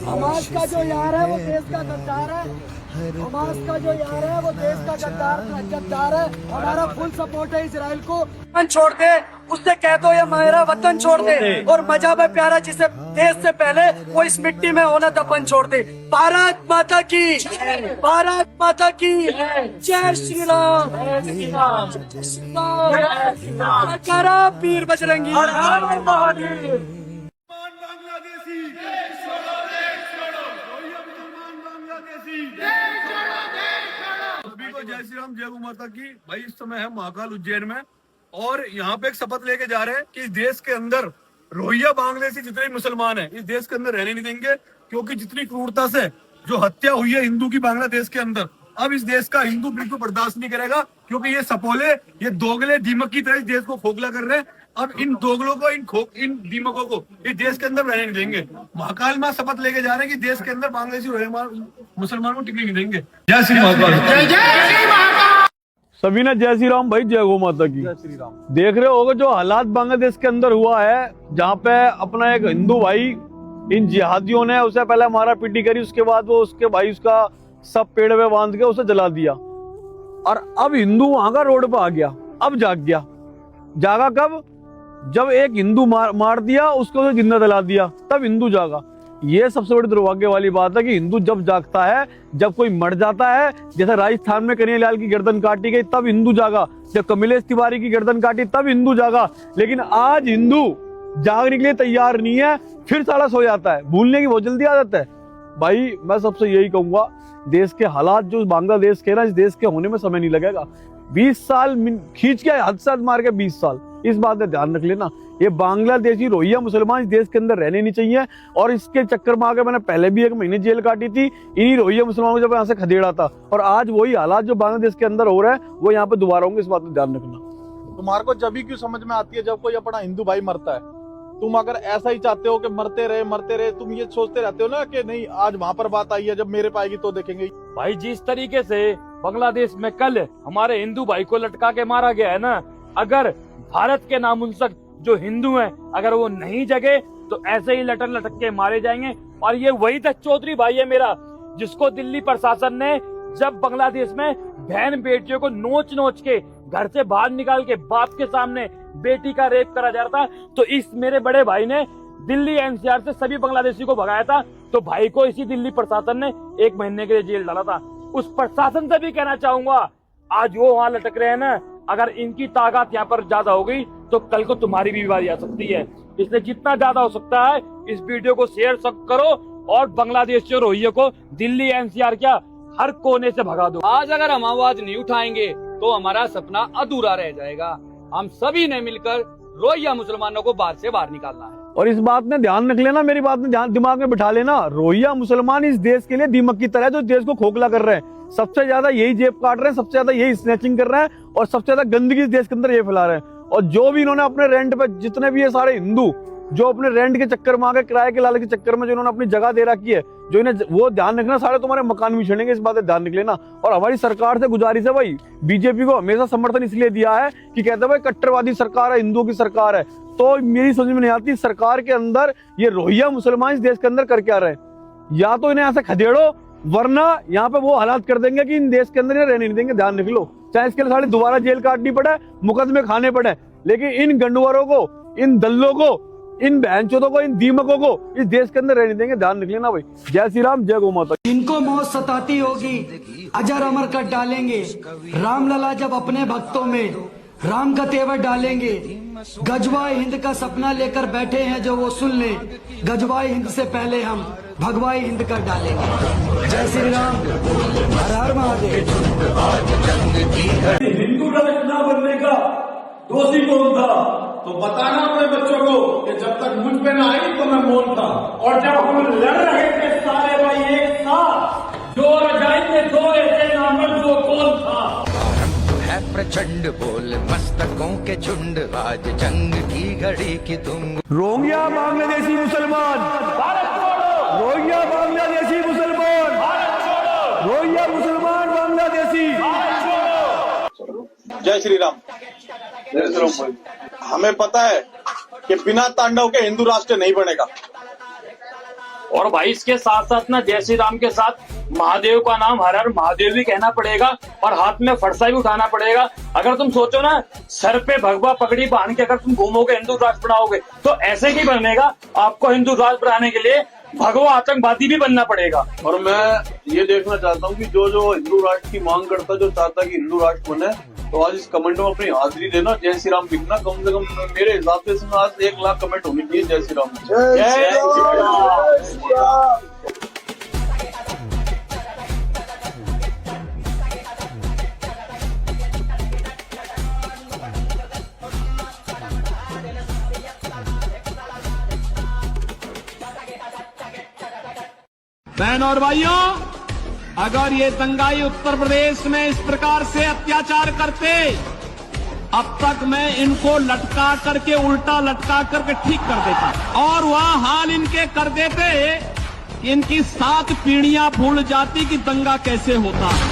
Hamas का जो यार है वो देश का गद्दार है। हमास का जो यार है वो देश का गद्दार है। हमारा फुल सपोर्ट है इजराइल को। छोड़ दे, उससे कह दो ये मेरा वतन छोड़ दे, और मजहब है प्यारा जिसे देश से पहले वो इस मिट्टी में होना दफन छोड़ दे। भारत माता की, भारत माता की जय श्री राम, जय श्री राम, करा पीर बजरंगी। बांग्लादेशी देश छोड़ो, देश छोड़ो, मुसलमान बांग्लादेशी देश छोड़ो, देश छोड़ो। सभी को जय श्री राम, जय गौ माता की। भाई इस समय है महाकाल उज्जैन में, और यहाँ पे एक शपथ लेके जा रहे हैं कि इस देश के अंदर रोहिंग्या बांग्लादेशी जितने भी मुसलमान हैं इस देश के अंदर रहने नहीं देंगे, क्योंकि जितनी क्रूरता से जो हत्या हुई है हिंदू की बांग्लादेश के अंदर, अब इस देश का हिंदू बिल्कुल बर्दाश्त नहीं करेगा, क्योंकि ये सपोले, ये दोगले दीमक की तरह इस देश को खोखला कर रहे हैं। अब इन दोगलों को, इन दीमकों को इस देश के अंदर रहने नहीं देंगे। महाकाल में शपथ लेके जा रहे हैं कि देश के अंदर बांग्लादेशी मुसलमानों को टिकने नहीं देंगे। जय श्री महाकाल। सभी ने जय श्री राम भाई, जय गौ माता की। जय श्री राम। देख रहे होगे जो हालात बांग्लादेश के अंदर हुआ है, जहाँ पे अपना एक हिंदू भाई इन जिहादियों ने उसे पहले मारा पीटी करी, उसके बाद वो उसके भाई उसका सब पेड़ में बांध के उसे जला दिया, और अब हिंदू वहां का रोड पे आ गया। अब जाग गया। जागा कब? जब एक हिंदू मार दिया, उसको जिंदा जला दिया, तब हिंदू जागा। ये सबसे बड़ी दुर्भाग्य वाली बात है कि हिंदू जब जागता है, जब कोई मर जाता है, जैसे राजस्थान में कन्हैयालाल की गर्दन काटी गई तब हिंदू जागा, जब कमलेश तिवारी की गर्दन काटी तब हिंदू जागा। लेकिन आज हिंदू जागने के लिए तैयार नहीं है, फिर साला सो जाता है। भूलने की बहुत जल्दी आदत है। भाई मैं सबसे यही कहूंगा, देश के हालात जो बांग्लादेश के ना, इस देश के होने में समय नहीं लगेगा। 20 साल खींच के हद से हद मार के 20 साल, इस बात का ध्यान रख लेना। ये बांग्लादेशी रोहिंग्या मुसलमान इस देश के अंदर रहने नहीं चाहिए, और इसके चक्कर में आकर मैंने पहले भी 1 महीने जेल काटी थी इन्हीं रोहिंग्या मुसलमानों को, जब यहाँ से खदेड़ा था। और आज वही हालात जो बांग्लादेश के अंदर हो रहा है वो यहाँ पे दोबारा होंगे, इस बात का ध्यान रखना। तुम्हारे को जब भी क्यों समझ में आती है जब कोई अपना हिंदू भाई मरता है। तुम अगर ऐसा ही चाहते हो कि मरते रहे, तुम ये सोचते रहते हो ना कि नहीं आज वहाँ पर बात आई है, जब मेरे पाएगी तो देखेंगे। भाई जिस तरीके से बांग्लादेश में कल हमारे हिंदू भाई को लटका के मारा गया है ना, अगर भारत के नामुनसक जो हिंदू हैं अगर वो नहीं जगे तो ऐसे ही लटक लटक के मारे जाएंगे। और ये वही तक चौधरी भाई है मेरा, जिसको दिल्ली प्रशासन ने जब बांग्लादेश में बहन बेटियों को नोच नोच के घर से बाहर निकाल के बाप के सामने बेटी का रेप करा जा रहा था, तो इस मेरे बड़े भाई ने दिल्ली एनसीआर से सभी बांग्लादेशी को भगाया था। तो भाई को इसी दिल्ली प्रशासन ने 1 महीने के लिए जेल डाला था। उस प्रशासन से भी कहना चाहूंगा, आज वो वहां लटक रहे हैं ना, अगर इनकी ताकत यहाँ पर ज्यादा हो गई तो कल को तुम्हारी भी बारी आ सकती है। इसलिए जितना ज्यादा हो सकता है इस वीडियो को शेयर करो, और बांग्लादेश और रोहिंग्या को दिल्ली एनसीआर क्या हर कोने से भगा दो। आज अगर हम आवाज नहीं उठाएंगे तो हमारा सपना अधूरा रह जाएगा। हम सभी ने मिलकर रोहिंग्या मुसलमानों को बाहर से बाहर निकालना है। और इस बात में ध्यान रख लेना, मेरी बात में ध्यान दिमाग में बिठा लेना, रोहिंग्या मुसलमान इस देश के लिए दीमक की तरह जो देश को खोखला कर रहे हैं। सबसे ज्यादा यही जेब काट रहे हैं, सबसे ज्यादा यही स्नैचिंग कर रहे हैं, और सबसे ज्यादा गंदगी इस देश के अंदर ये फैला रहे हैं। और जो भी इन्होंने अपने रेंट पे, जितने भी ये सारे हिंदू जो अपने रेंट के चक्कर में आगे, किराए के लालच के चक्कर में जो इन्होंने अपनी जगह दे रखी है, जो इन्हें वो ध्यान रखना, सारे तुम्हारे मकान भी छेड़ेंगे, इस बात का ध्यान रख लेना। और हमारी सरकार से गुजारिश है भाई, बीजेपी को हमेशा समर्थन इसलिए दिया है कि कहते हैं भाई कट्टरवादी सरकार है, हिंदुओं की सरकार है। तो मेरी समझ में नहीं आती सरकार के अंदर ये रोहिंग्या मुसलमान इस देश के अंदर कर क्या रहे। या तो इन्हें ऐसे खदेड़ो, वरना यहाँ पे वो हालात कर देंगे कि इन देश के अंदर रहने नहीं देंगे। ध्यान रख लो, चाहे इसके लिए सारी दोबारा जेल काटनी पड़े, मुकदमे खाने पड़े, लेकिन इन गंडुआरों को, इन दल्लों को, इन बहनचोदों को, इन दीमकों को इस देश के अंदर रहने देंगे। ध्यान रख लेना भाई। जय श्री राम, जय गौ माता। इनको मौत सताती होगी, अजर अमर कर डालेंगे। रामलला जब अपने भक्तों में राम का तेवर डालेंगे, गजवाए हिंद का सपना लेकर बैठे हैं जो वो सुन ले, गजवाए हिंद से पहले हम भगवाई हिंद कर डालेंगे। जय श्री राम, हर हर महादेव। हिंदू का रचना बनने का दोषी कौन था? तो बताना अपने बच्चों को कि जब तक मुझ पे ना आई तो मैं मौन था। और जब हम लड़ रहे थे सारे भाई एक साथ, जो रजाई दो ऐसे नामर्द जो कौन था? है प्रचंड बोल मस्तकों के झुंड, आज जंग की घड़ी की तुम। रोहिंग्या बांग्लादेशी मुसलमान भारत छोड़ो, रोहिंग्या बांग्लादेशी मुसलमान भारत छोड़ो, रोहिंग्या मुसलमान बांग्लादेशी भारत छोड़ो। जय श्री राम। हमें पता है कि बिना तांडव के हिंदू राष्ट्र नहीं बनेगा। और भाई इसके साथ साथ ना जय श्री राम के साथ महादेव का नाम हर हर महादेव भी कहना पड़ेगा और हाथ में फरसा भी उठाना पड़ेगा। अगर तुम सोचो ना सर पे भगवा पगड़ी बांध के अगर तुम घूमोगे हिंदू राष्ट्र बनाओगे तो ऐसे ही बनेगा। आपको हिंदू राष्ट्र बनाने के लिए भगवा आतंकवादी भी बनना पड़ेगा। और मैं ये देखना चाहता हूँ कि जो हिंदू राष्ट्र की मांग करता, जो चाहता कि हिंदू राष्ट्र बने, तो आज इस कमेंट में अपनी हाजिरी देना, जय श्री राम लिखना। कम से कम मेरे हिसाब से इसमें आज 1 लाख कमेंट होनी चाहिए जय श्री राम। जय श्री राम। बहन और भाइयों, अगर ये दंगाई उत्तर प्रदेश में इस प्रकार से अत्याचार करते, अब तक मैं इनको लटका करके, उल्टा लटका करके ठीक कर देता और वह हाल इनके कर देते कि इनकी 7 पीढ़ियां भूल जाती कि दंगा कैसे होता है।